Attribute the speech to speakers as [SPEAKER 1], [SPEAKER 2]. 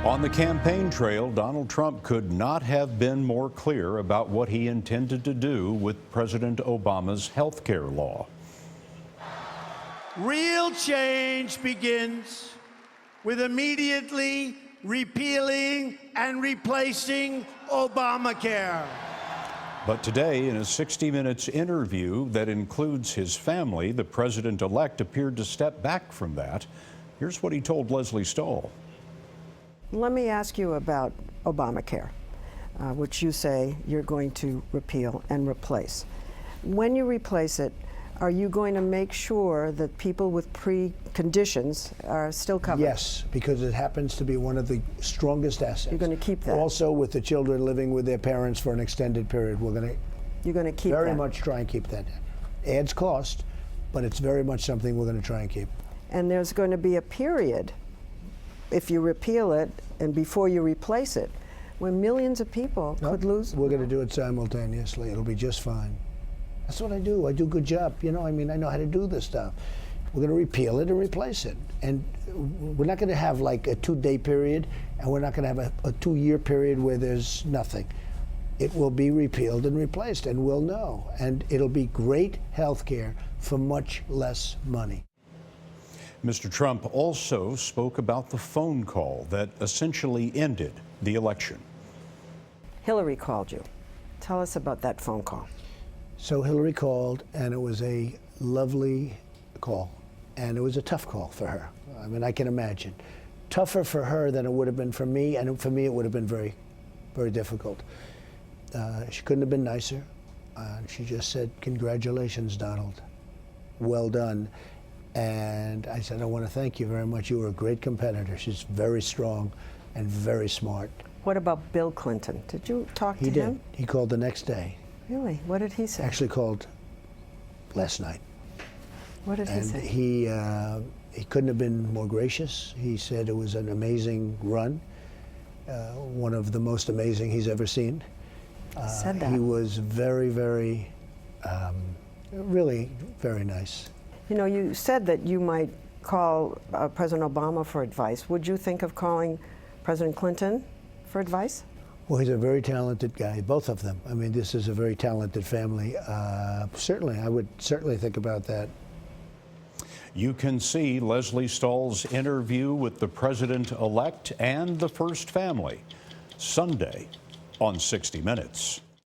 [SPEAKER 1] On the campaign trail, Donald Trump could not have been more clear about what he intended to do with President Obama's health care law.
[SPEAKER 2] Real change begins with immediately repealing and replacing Obamacare.
[SPEAKER 1] But today, in a 60 Minutes interview that includes his family, the president-elect appeared to step back from that. Here's what he told Leslie Stahl.
[SPEAKER 3] Let me ask you about Obamacare, which you say you're going to repeal and replace. When you replace it, are you going to make sure that people with preconditions are still covered?
[SPEAKER 4] Yes, because it happens to be one of the strongest assets.
[SPEAKER 3] You're going to keep that?
[SPEAKER 4] Also, with the children living with their parents for an extended period,
[SPEAKER 3] You're going to keep
[SPEAKER 4] very
[SPEAKER 3] that?
[SPEAKER 4] much try and keep that. Adds cost, but it's very much something we're going to try and keep.
[SPEAKER 3] And there's going to be a period, if you repeal it and before you replace it, when millions of people could lose.
[SPEAKER 4] We're going to do it simultaneously. It'll be just fine. That's what I do. I do a good job. You know, I mean, I know how to do this stuff. We're going to repeal it and replace it. And we're not going to have like a 2-day period, and we're not going to have a 2-year period where there's nothing. It will be repealed and replaced, and we'll know. And it'll be great health care for much less money.
[SPEAKER 1] Mr. Trump also spoke about the phone call that essentially ended the election.
[SPEAKER 3] Hillary called you. Tell us about that phone call.
[SPEAKER 4] So Hillary called, and it was a lovely call, and it was a tough call for her. I mean, I can imagine. Tougher for her than it would have been for me, and for me it would have been very, very difficult. She couldn't have been nicer. She just said, "Congratulations, Donald. Well done." And I said, "I want to thank you very much. You were a great competitor." She's very strong and very smart.
[SPEAKER 3] What about Bill Clinton? Did you talk to him?
[SPEAKER 4] He did. He called the next day.
[SPEAKER 3] Really? What did he say?
[SPEAKER 4] Actually called last night.
[SPEAKER 3] What did he say?
[SPEAKER 4] He couldn't have been more gracious. He said it was an amazing run, one of the most amazing he's ever seen.
[SPEAKER 3] Said that.
[SPEAKER 4] He was very, very, really very nice.
[SPEAKER 3] You know, you said that you might call President Obama for advice. Would you think of calling President Clinton for advice?
[SPEAKER 4] Well, he's a very talented guy, both of them. I mean, this is a very talented family. Certainly, I would certainly think about that.
[SPEAKER 1] You can see Leslie Stahl's interview with the president-elect and the First Family Sunday on 60 Minutes.